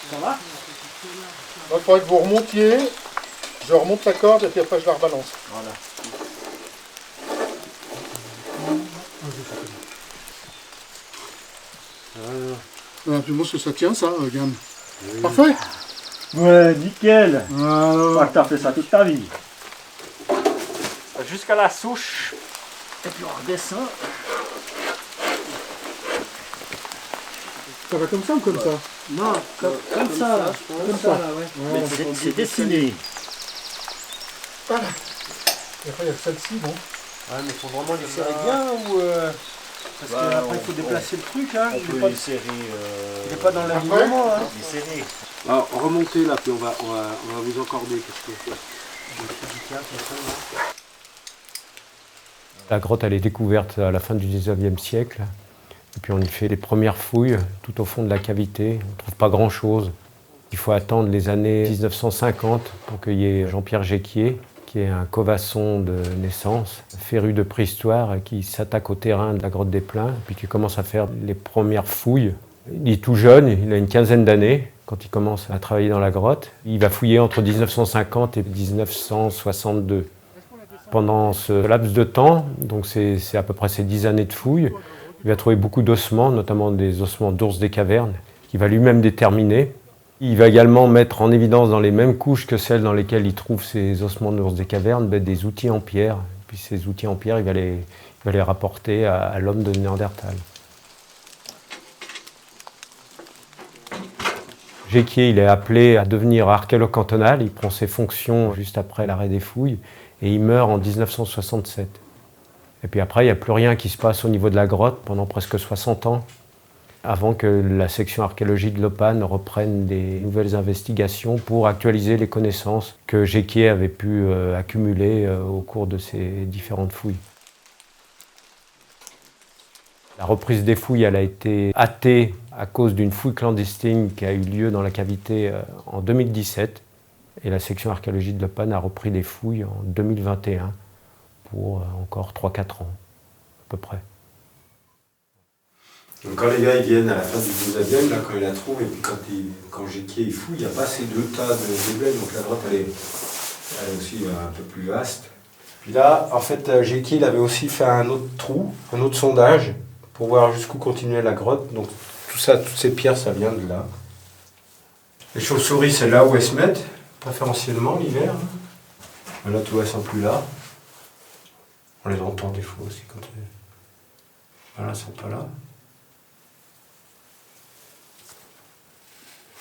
Ça va? Il faudrait que vous remontiez, je remonte la corde et puis après je la rebalance. Voilà. Tu vois ce que ça tient ça, Gamme. Oui. Parfait. Ouais, nickel. Voilà. Tu as fait ça toute ta vie. Jusqu'à la souche. Et puis on redescend. Ça va comme ça ou comme ça? Non, comme ça, là. Comme ça, là, ouais. Mais c'est dessiné. Voilà. Et après il y a celle-ci, bon. Ouais, mais il faut vraiment les serrer bien ou... Parce qu'après il faut déplacer le truc, hein. On peut les serrer... Il n'est pas dans l'alignement, hein. Les serrer. Alors, remontez là, puis on va vous encorder. Parce que... La grotte, elle est découverte à la fin du 19e siècle. Et puis on y fait les premières fouilles tout au fond de la cavité. On ne trouve pas grand-chose. Il faut attendre les années 1950 pour qu'il y ait Jean-Pierre Géquier, qui est un covasson de naissance, féru de préhistoire, qui s'attaque au terrain de la grotte des Pleins, puis qui commence à faire les premières fouilles. Il est tout jeune, il a une quinzaine d'années quand il commence à travailler dans la grotte. Il va fouiller entre 1950 et 1962. Pendant ce laps de temps, donc c'est à peu près ces 10 années de fouilles, il va trouver beaucoup d'ossements, notamment des ossements d'ours des cavernes, qu'il va lui-même déterminer. Il va également mettre en évidence dans les mêmes couches que celles dans lesquelles il trouve ces ossements d'ours des cavernes, des outils en pierre. Puis ces outils en pierre, il va les rapporter à l'homme de Néandertal. Géquier, il est appelé à devenir archéologue cantonal, il prend ses fonctions juste après l'arrêt des fouilles et il meurt en 1967. Et puis après, il n'y a plus rien qui se passe au niveau de la grotte pendant presque 60 ans, avant que la section archéologie de Lopan reprenne des nouvelles investigations pour actualiser les connaissances que Géquier avait pu accumuler au cours de ces différentes fouilles. La reprise des fouilles, elle a été hâtée à cause d'une fouille clandestine qui a eu lieu dans la cavité en 2017. Et la section archéologie de Lopan a repris les fouilles en 2021 pour encore 3-4 ans, à peu près. Donc quand les gars ils viennent à la fin du 19e, là, quand ils la trouvent, et puis quand Géquier il fouille, il n'y a pas ces deux tas de déblais, donc la grotte elle est aussi un peu plus vaste. Puis là, en fait, Géquier il avait aussi fait un autre trou, un autre sondage, pour voir jusqu'où continuait la grotte. Donc tout ça, toutes ces pierres, ça vient de là. Les chauves-souris, c'est là où elles se mettent, préférentiellement l'hiver. Là, tout elles sont plus là. On les entend des fois aussi quand elles... Voilà, elles sont pas là.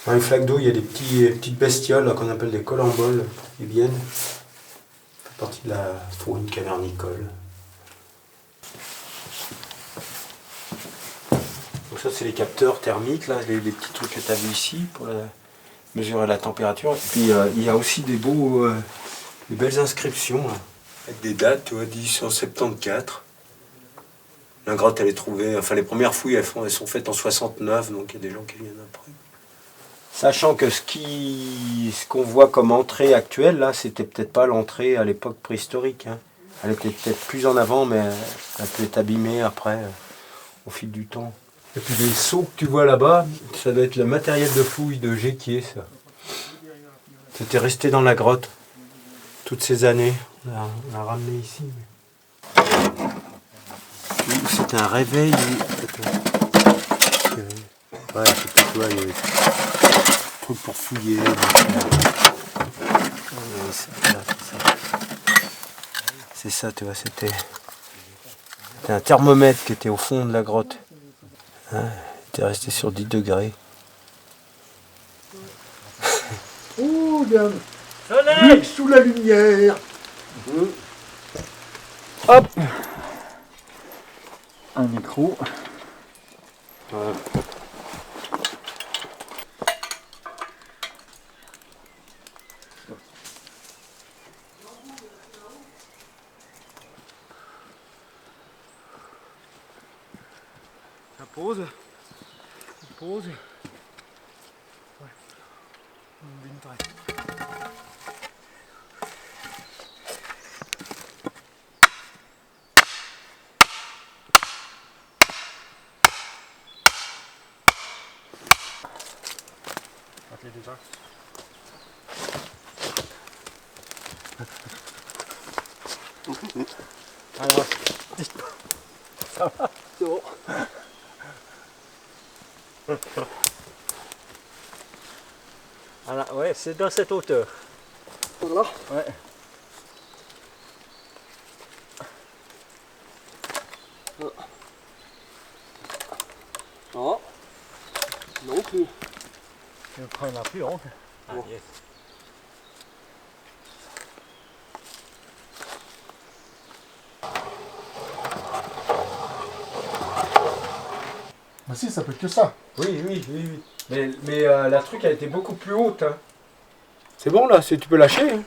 Dans les flaques d'eau, il y a des petites bestioles qu'on appelle des colamboles qui viennent. Ça fait partie de la faune cavernicole. Donc ça, c'est les capteurs thermiques, là, les petits trucs que tu as vu ici pour mesurer la température. Et puis il y a aussi des belles inscriptions, là, avec des dates, tu vois, 1874. La grotte, elle est trouvée, enfin les premières fouilles, elles sont faites en 69, donc il y a des gens qui viennent après. Sachant que ce qu'on voit comme entrée actuelle, là, c'était peut-être pas l'entrée à l'époque préhistorique. Hein. Elle était peut-être plus en avant, mais elle a pu être abîmée après, au fil du temps. Et puis les seaux que tu vois là-bas, ça doit être le matériel de fouille de Géquier, ça. C'était resté dans la grotte toutes ces années. On l'a ramené ici. C'était un réveil. Ouais, c'est plutôt il y avait un truc pour fouiller. C'est ça, tu vois, c'était un thermomètre qui était au fond de la grotte. Hein, il était resté sur 10 degrés. Oh, regarde. Luc sous la lumière. Hop. Un micro. Voilà. Ça pose. Pose. Ouais. Une taille. les déjà. Alors, ça va, c'est bon. Voilà, ouais, c'est dans cette hauteur. Voilà. Ouais. Non. Non plus. Je vais prendre un plus haut. Ah, bon. Yes. Bah si, ça peut être que ça. Oui. Mais la truc a été beaucoup plus haute. Hein. C'est bon là, tu peux lâcher. Hein.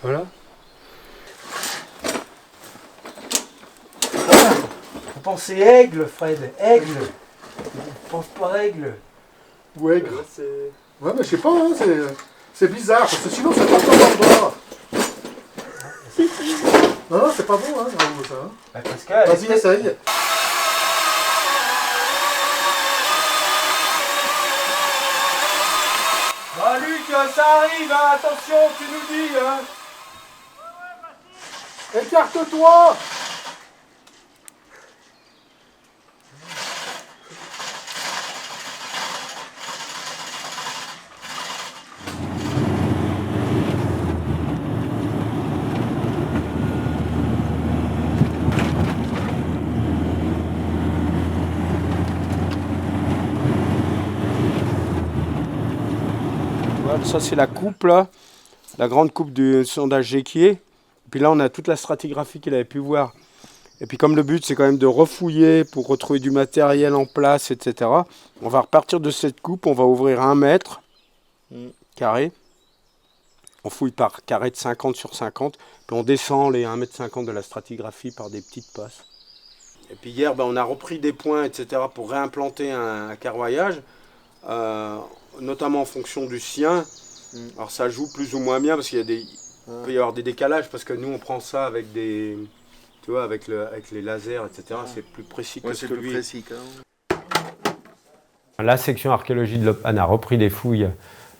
Voilà. Faut penser aigle, Fred. Aigle. Pense pas aigle. Ou aigre. Ouais, mais je sais pas, hein, c'est bizarre, parce que sinon ça tombe dans le doigt. Non, c'est pas bon, hein, bravo, ça. Hein. Bah, Pascal, vas-y, essaye. Ah Luc, ça arrive, hein, attention, tu nous dis. Hein. Écarte-toi. Ça c'est la coupe là, la grande coupe du sondage Géquier. Et puis là on a toute la stratigraphie qu'il avait pu voir. Et puis comme le but c'est quand même de refouiller pour retrouver du matériel en place, etc. On va repartir de cette coupe, on va ouvrir 1 mètre carré. On fouille par carré de 50 sur 50. Puis on descend les 1,50 m de la stratigraphie par des petites passes. Et puis hier on a repris des points, etc. pour réimplanter un carroyage. Notamment en fonction du sien. Alors ça joue plus ou moins bien parce qu'il peut y avoir des décalages parce que nous on prend ça avec des, tu vois, avec les lasers, etc. C'est plus précis que ce que lui. La section archéologie de l'Opane a repris des fouilles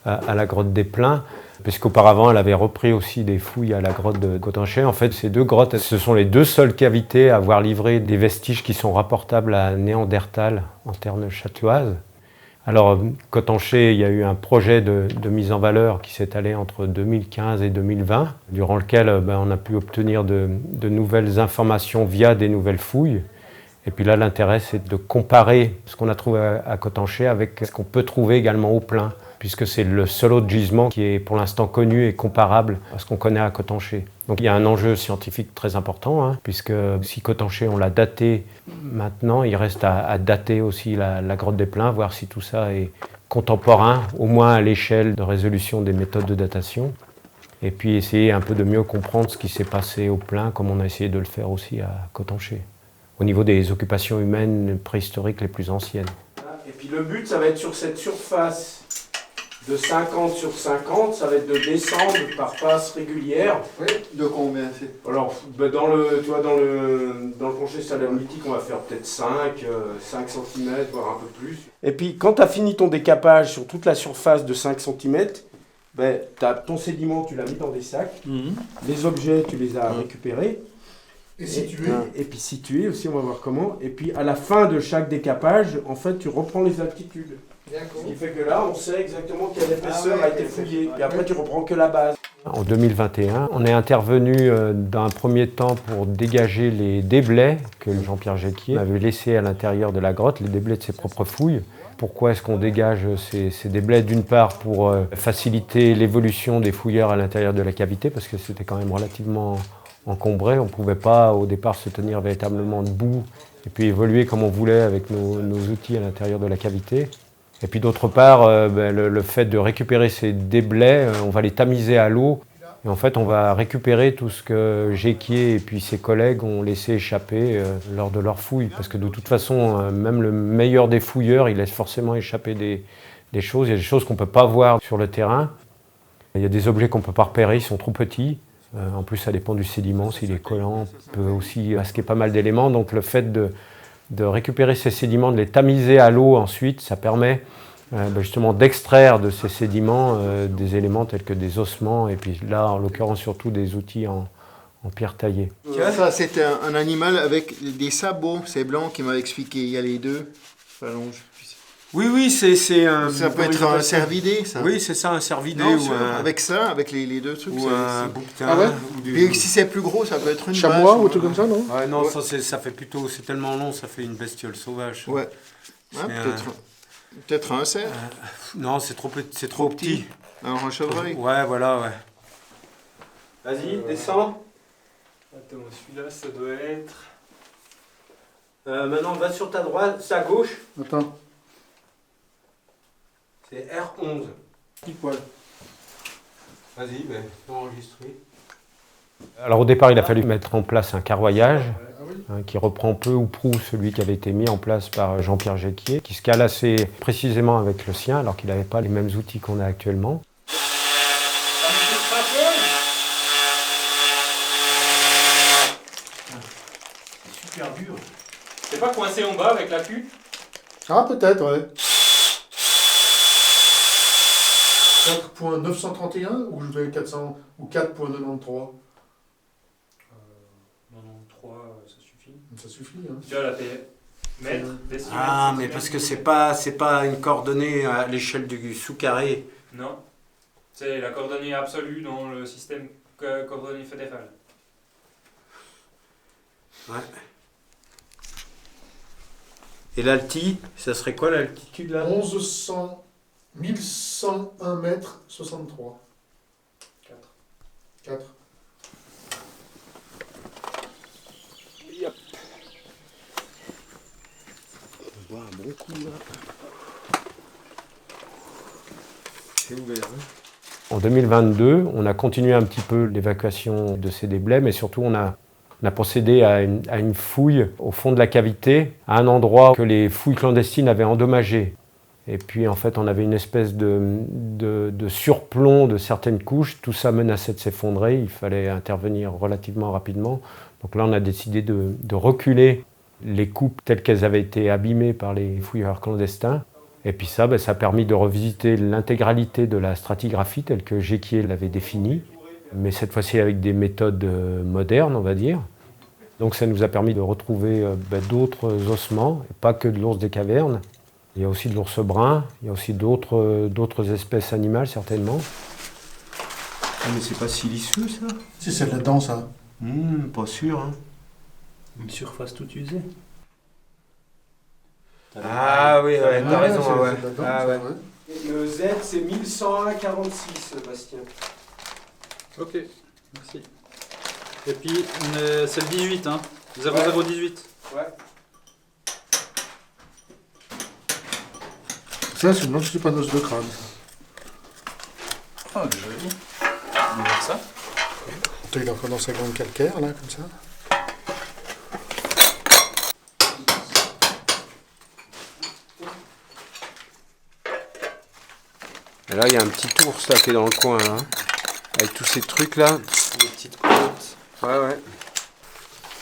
à la grotte des Pleins, puisqu'auparavant elle avait repris aussi des fouilles à la grotte de Cotanchet. En fait, ces deux grottes, ce sont les deux seules cavités à avoir livré des vestiges qui sont rapportables à Néandertal en terre châteloise. Alors, Cotanchet, il y a eu un projet de mise en valeur qui s'est étalé entre 2015 et 2020, durant lequel on a pu obtenir de nouvelles informations via des nouvelles fouilles. Et puis là, l'intérêt, c'est de comparer ce qu'on a trouvé à Cotanchet avec ce qu'on peut trouver également au Plein, puisque c'est le seul autre gisement qui est pour l'instant connu et comparable à ce qu'on connaît à Cotanchet. Donc il y a un enjeu scientifique très important, hein, puisque si Cotanchet, on l'a daté maintenant, il reste à dater aussi la grotte des Pleins, voir si tout ça est contemporain, au moins à l'échelle de résolution des méthodes de datation. Et puis essayer un peu de mieux comprendre ce qui s'est passé au Plein, comme on a essayé de le faire aussi à Cotanchet, au niveau des occupations humaines préhistoriques les plus anciennes. Et puis le but, ça va être sur cette surface de 50 sur 50, ça va être de descendre par passe régulière. Oui, de combien c'est? Alors, dans le plancher stalagmitique, on va faire peut-être 5 cm, voire un peu plus. Et puis, quand tu as fini ton décapage sur toute la surface de 5 cm, ton sédiment, tu l'as mis dans des sacs. Les objets, tu les as récupérés. Et situés. Et puis situés aussi, on va voir comment. Et puis, à la fin de chaque décapage, en fait, tu reprends les altitudes. Ce qui fait que là, on sait exactement quelle épaisseur a été fouillée. Et après, tu reprends que la base. En 2021, on est intervenu dans un premier temps pour dégager les déblais que Jean-Pierre Géquier avait laissés à l'intérieur de la grotte, les déblais de ses propres fouilles. Pourquoi est-ce qu'on dégage ces déblais? D'une part, pour faciliter l'évolution des fouilleurs à l'intérieur de la cavité, parce que c'était quand même relativement encombré. On ne pouvait pas, au départ, se tenir véritablement debout et puis évoluer comme on voulait avec nos outils à l'intérieur de la cavité. Et puis d'autre part, le fait de récupérer ces déblais, on va les tamiser à l'eau. Et en fait, on va récupérer tout ce que Géquier et puis ses collègues ont laissé échapper lors de leurs fouilles. Parce que de toute façon, même le meilleur des fouilleurs, il laisse forcément échapper des choses. Il y a des choses qu'on ne peut pas voir sur le terrain. Il y a des objets qu'on ne peut pas repérer, ils sont trop petits. En plus, ça dépend du sédiment, s'il est collant, peut aussi masquer pas mal d'éléments. Donc le fait de récupérer ces sédiments, de les tamiser à l'eau ensuite, ça permet justement d'extraire de ces sédiments des éléments tels que des ossements, et puis là, en l'occurrence, surtout des outils en pierre taillée. Ça, c'était un animal avec des sabots. C'est Blanc qui m'a expliqué. Il y a les deux. Oui, c'est un... Ça peut être un cervidé, ça. Oui, c'est ça, un cervidé Non, ou un... avec ça, avec les deux trucs. Ou un bouquetin. Ah ouais ou du... Et si c'est plus gros, ça peut être une Chamois vache, ou tout comme ça, non? Ouais, non, Ouais. ça fait plutôt... C'est tellement long, ça fait une bestiole sauvage. Ouais. C'est Peut-être un cerf. Non, c'est trop petit. Un chevreuil. Ouais, voilà, ouais. Vas-y, descends. Attends, celui-là, ça doit être... Maintenant, va sur ta droite, à gauche. Attends. C'est R11. Petit poil. Vas-y, ben, enregistré. Alors au départ, il a fallu mettre en place un carroyage Ah oui. qui reprend peu ou prou celui qui avait été mis en place par Jean-Pierre Jecquier, qui se cale assez précisément avec le sien, alors qu'il n'avait pas les mêmes outils qu'on a actuellement. Super dur. C'est pas coincé en bas avec la queue? Ah, peut-être, ouais. 4.931 ou je vais 400 ou 4.93. 93, ça suffit. Ça suffit, hein. Tu vois la mètre, décimètre. Ah, mais parce que c'est pas une coordonnée à l'échelle du sous-carré. Non. C'est la coordonnée absolue dans le système coordonnée fédéral. Ouais. Et l'alti, ça serait quoi l'altitude là? 1101 mètres 63. 4. On voit un bon coup là. C'est ouvert. Hein. En 2022, on a continué un petit peu l'évacuation de ces déblais, mais surtout on a procédé à une fouille au fond de la cavité, à un endroit que les fouilles clandestines avaient endommagé. Et puis en fait, on avait une espèce de surplomb de certaines couches. Tout ça menaçait de s'effondrer. Il fallait intervenir relativement rapidement. Donc là, on a décidé de reculer les coupes telles qu'elles avaient été abîmées par les fouilleurs clandestins. Et puis ça a permis de revisiter l'intégralité de la stratigraphie telle que Jecquier l'avait définie, mais cette fois-ci avec des méthodes modernes, on va dire. Donc ça nous a permis de retrouver d'autres ossements, et pas que de l'ours des cavernes. Il y a aussi de l'ours brun, il y a aussi d'autres espèces animales certainement. Ah, mais c'est pas siliceux ça? Si c'est là-dedans, ça. Pas sûr. Hein. Une surface toute usée. Ah oui, ouais, t'as raison. c'est Ouais. là-dedans, Ah, ça, ouais. ouais. Le Z c'est 1101,46 Bastien. Ok, merci. Et puis, c'est le 18, hein 0018. Ouais. Ça, c'est une oxypanose de crâne. Oh, joli. On va voir ça. Il est encore dans sa grande calcaire, là, comme ça. Et là, il y a un petit ours là qui est dans le coin, là. Avec tous ces trucs là. Des petites côtes. Ouais.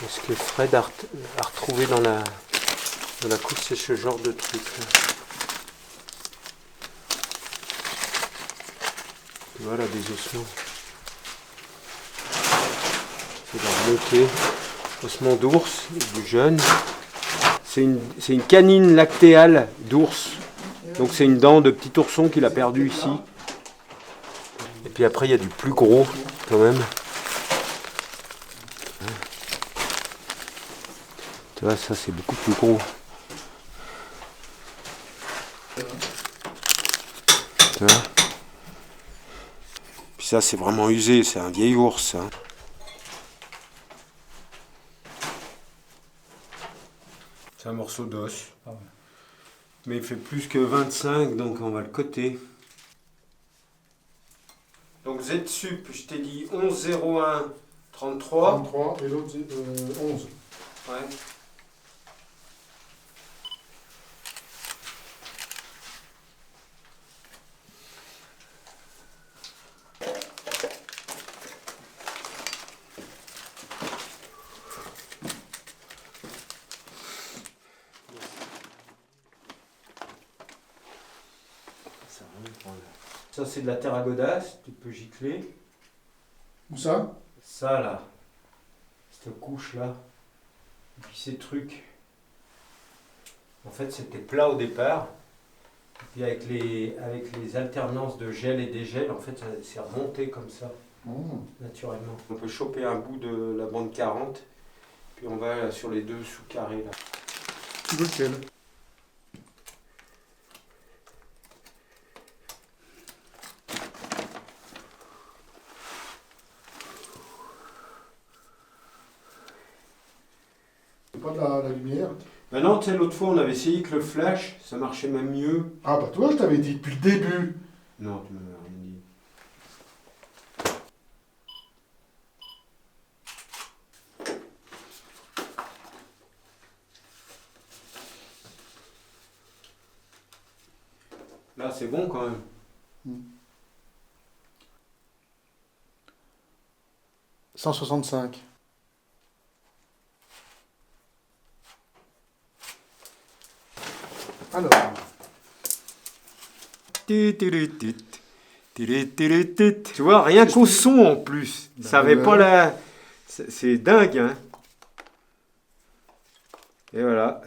Ce que Fred a retrouvé dans la couche, c'est ce genre de truc là. Voilà des ossements. C'est leur montée. Ossements d'ours, du jeune. C'est une canine lactéale d'ours. Donc c'est une dent de petit ourson qu'il a perdu ici. Et puis après il y a du plus gros quand même. Tu vois, ça c'est beaucoup plus gros. Tu vois. Puis ça c'est vraiment usé, c'est un vieil ours. Hein. C'est un morceau d'os. Ah ouais. Mais il fait plus que 25, donc on va le coter. Donc Z sup, je t'ai dit 11,01, 33. 33 et l'autre, 11. Ouais. Ça, c'est de la terre à godasses, tu peux gicler. Où ça? Ça, là, cette couche-là, et puis ces trucs. En fait, c'était plat au départ. Et puis avec les alternances de gel et dégel, en fait, ça s'est remonté comme ça, naturellement. On peut choper un bout de la bande 40, puis on va sur les deux sous-carrés là. Tu veux lequel? C'est pas de la lumière? Maintenant, tu sais, l'autre fois, on avait essayé que le flash, ça marchait même mieux. Ah bah toi, je t'avais dit depuis le début. Non, tu m'avais rien dit. Là, c'est bon quand même. 165. Alors, Tu vois, rien qu'au son en plus. Ça avait pas la. C'est dingue, hein. Et voilà.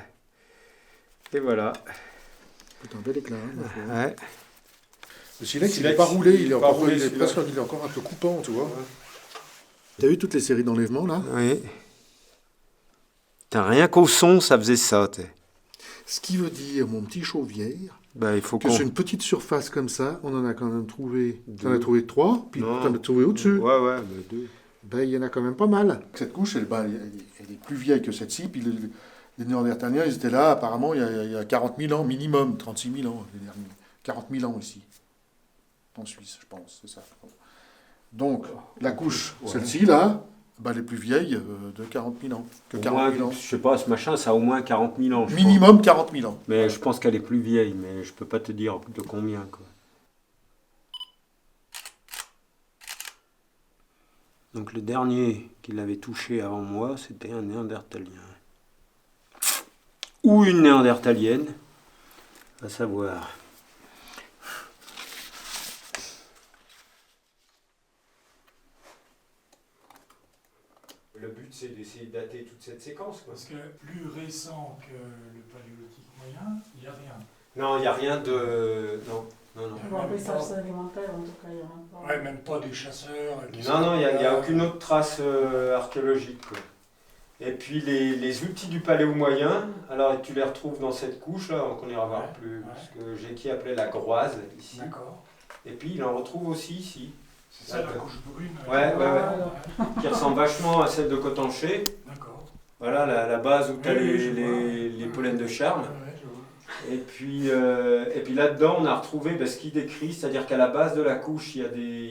Et voilà. c'est un bel éclat. Hein, Ouais. le silex, il silex, n'est pas roulé, il est pas encore, roulé, il est celui-là. presque, il est encore un peu coupant, tu vois. T'as vu toutes les séries d'enlèvement là? Oui. T'as rien qu'au son, ça faisait ça. Ce qui veut dire, mon petit chauvière, Bah, il faut que qu'on. sur une petite surface comme ça, on en a quand même trouvé. Deux. T'en as trouvé 3, puis Non. t'en as trouvé au-dessus. Ouais, ouais, mais deux. Ben, il y en a quand même pas mal. Cette couche, elle est plus vieille que celle-ci. Puis les Néandertaliens, ils étaient là, apparemment, il y a 40 000 ans, minimum, 36 000 ans, les derniers. 40 000 ans ici. En Suisse, je pense, c'est ça. Donc, la couche, celle-ci, là, ben, elle est plus vieille de 40 000 ans. Que Au 40 moins, 000 ans. je sais pas, ce machin, ça a au moins 40 000 ans. Je pense. Minimum 40 000 ans. Mais je pense qu'elle est plus vieille, mais je peux pas te dire de combien, quoi. Donc le dernier qui l'avait touché avant moi, c'était un néandertalien. Ou une néandertalienne, à savoir. Le but, c'est d'essayer de dater toute cette séquence, quoi. Parce que plus récent que le paléolithique moyen, il n'y a rien. Non, il n'y a rien de... Non, non, non. Même Remplissage pas- sédimentaire, en tout cas, il n'y en a pas. Ouais, même pas des chasseurs. qui Non, sont non, il n'y a là. aucune autre trace archéologique, quoi. Et puis les outils du Paléo moyen, alors tu les retrouves dans cette couche là, qu'on ira voir Ouais, plus, ouais. ce que Jackie appelait la groise ici. D'accord. Et puis il en retrouve aussi ici, C'est ça la couche brune. Ouais, ouais, ouais. ouais. qui ressemble vachement à celle de Cotanché. D'accord. Voilà la base où tu as Oui, oui, je les vois. pollens de charme. Ouais, ouais, je vois. Et puis là-dedans, on a retrouvé ce qu'il décrit, c'est-à-dire qu'à la base de la couche, il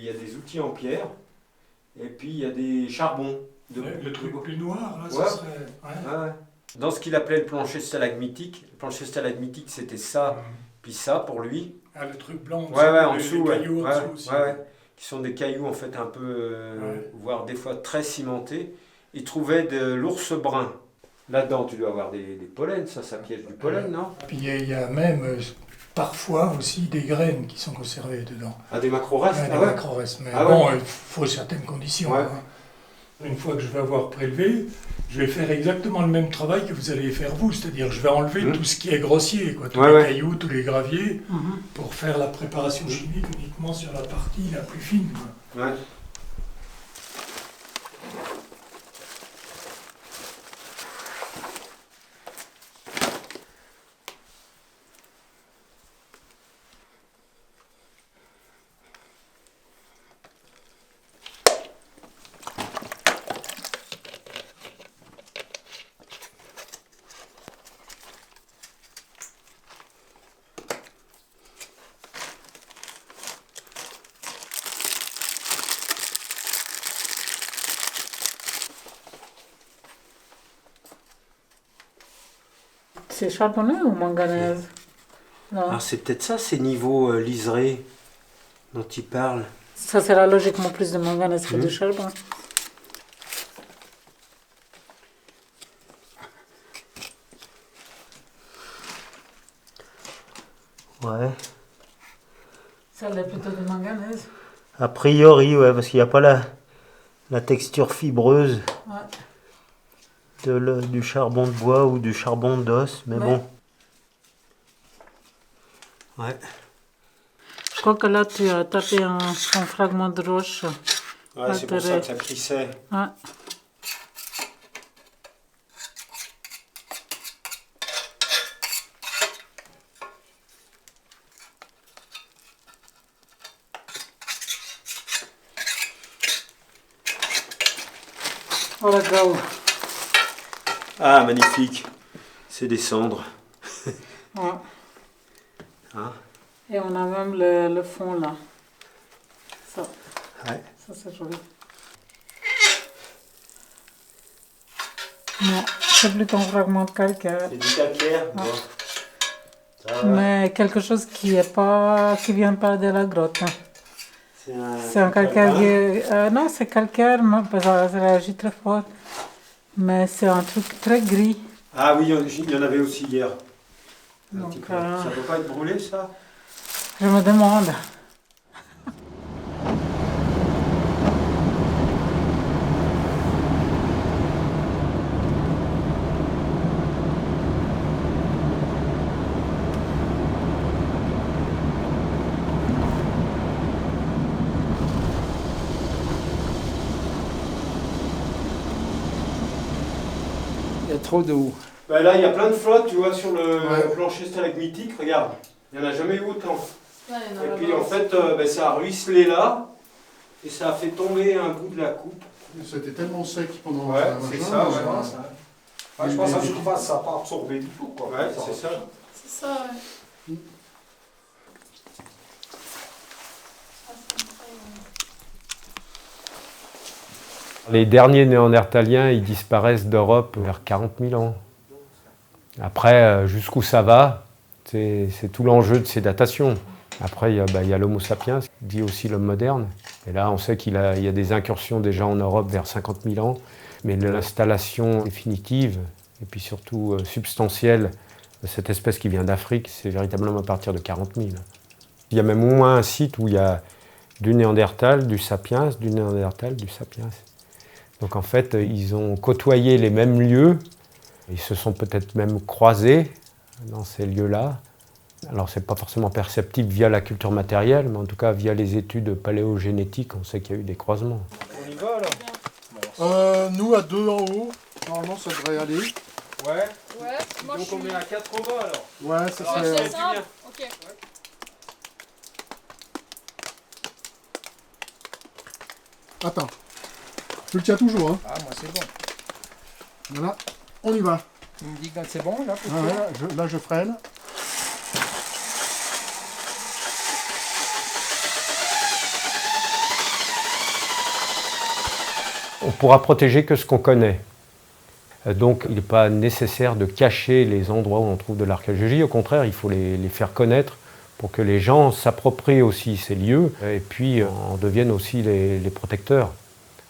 y a des outils en pierre, et puis il y a des charbons. Le truc plus noir, là, Ouais. ça serait. Ouais. Ouais. Dans ce qu'il appelait le plancher stalagmitique, c'était ça, puis ça pour lui. Ah, le truc blanc. Ouais, ouais, en les dessous, ouais. cailloux en Ouais, dessous aussi. ouais, ouais. Qui sont des cailloux en fait un peu, Ouais. voire des fois très cimentés. Il trouvait de l'ours brun. Là-dedans, tu dois avoir des pollens, ça piège du pollen, non? Puis il y a même parfois aussi des graines qui sont conservées dedans. Ah, des macro-restes? Ouais, Ah des ouais. macro-restes. Mais Ah bon, ouais. il faut certaines conditions. Ouais. Hein. Une fois que je vais avoir prélevé, je vais faire exactement le même travail que vous allez faire vous, c'est-à-dire je vais enlever tout ce qui est grossier, quoi, tous Ouais, les ouais. cailloux, tous les graviers, Mhm. pour faire la préparation chimique uniquement sur la partie la plus fine. Quoi. Ouais. C'est charbonneux ou manganèse? Non. Alors c'est peut-être ça, ces niveaux liserés dont il parle. Ça sera logiquement plus de manganèse que de charbon. Ouais. Ça l'est plutôt du manganèse. A priori, ouais, parce qu'il n'y a pas la texture fibreuse Ouais. du charbon de bois ou du charbon d'os, mais bon. Ouais. Je crois que là, tu as tapé un fragment de roche. Ouais, c'est pour ça que ça crissait. Ouais. Oh la grave. Ah, magnifique. C'est des cendres. Ouais. Hein? Et on a même le fond là. Ça. Ouais. Ça c'est joli. Non, c'est plutôt un fragment de calcaire. C'est du calcaire. Ouais. Bon. Ça va. Mais quelque chose qui vient pas de la grotte. C'est un calcaire. Non, c'est calcaire, mais ça réagit très fort. Mais c'est un truc très gris. Ah oui, il y en avait aussi hier. Un Donc, petit peu. Ça peut pas être brûlé, ça? je me demande. Il y a trop d'eau. Ben là, il y a plein de flotte, tu vois, sur le Ouais. plancher stalagmitique. Regarde, il n'y en a jamais eu autant. Ouais, Et puis en fait, ça a ruisselé là, et ça a fait tomber un bout de la coupe. C'était tellement sec pendant Ouais, un c'est machin, ça, ça- ouais. Je pense que la surface, ça n'a pas absorbé du tout. Quoi. Ouais, c'est ça. C'est ça, ouais. Les derniers néandertaliens, ils disparaissent d'Europe vers 40 000 ans. Après, jusqu'où ça va, c'est tout l'enjeu de ces datations. Après, il y a l'Homo sapiens, dit aussi l'homme moderne. Et là, on sait qu'il y a des incursions déjà en Europe vers 50 000 ans. Mais l'installation définitive, et puis surtout substantielle, de cette espèce qui vient d'Afrique, c'est véritablement à partir de 40 000. Il y a même au moins un site où il y a du Néandertal, du Sapiens, du Néandertal, du Sapiens. Donc en fait, ils ont côtoyé les mêmes lieux, ils se sont peut-être même croisés dans ces lieux-là. Alors c'est pas forcément perceptible via la culture matérielle, mais en tout cas via les études paléogénétiques, on sait qu'il y a eu des croisements. On y va alors? Nous, à 2 en haut, normalement ça devrait aller. Ouais. Ouais, moi Donc je on suis... est à 4 en bas alors. Ouais, ça Ah, serait... c'est simple. Ok. Attends. Tu le tiens toujours, hein? Ah, moi c'est bon. Voilà, on y va. Il me dit que c'est bon là pour Ah toi? ouais, là, je freine. On pourra protéger que ce qu'on connaît. Donc il n'est pas nécessaire de cacher les endroits où on trouve de l'archéologie. Au contraire, il faut les faire connaître pour que les gens s'approprient aussi ces lieux et puis en deviennent aussi les protecteurs.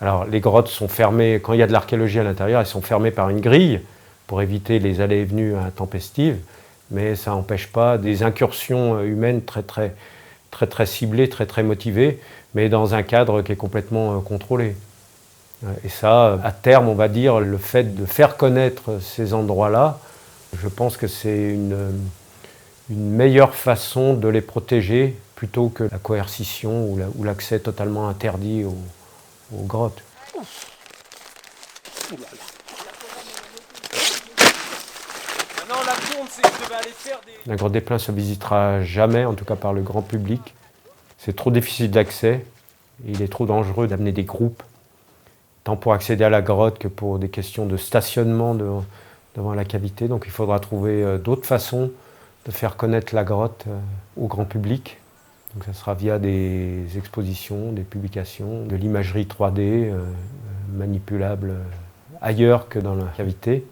Alors les grottes sont fermées, quand il y a de l'archéologie à l'intérieur, elles sont fermées par une grille pour éviter les allées et venues intempestives, mais ça n'empêche pas des incursions humaines très ciblées, très motivées, mais dans un cadre qui est complètement contrôlé. Et ça, à terme, on va dire, le fait de faire connaître ces endroits-là, je pense que c'est une meilleure façon de les protéger plutôt que la coercition ou l'accès totalement interdit aux grottes. Maintenant la tourne, c'est que je devais aller faire des... La grotte des Pleins ne se visitera jamais, en tout cas par le grand public. C'est trop difficile d'accès. Il est trop dangereux d'amener des groupes, tant pour accéder à la grotte que pour des questions de stationnement devant la cavité. Donc il faudra trouver d'autres façons de faire connaître la grotte au grand public. Donc ça sera via des expositions, des publications, de l'imagerie 3D manipulable ailleurs que dans la cavité.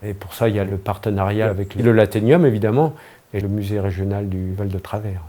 Et pour ça, il y a le partenariat avec le Laténium, évidemment, et le musée régional du Val de Travers.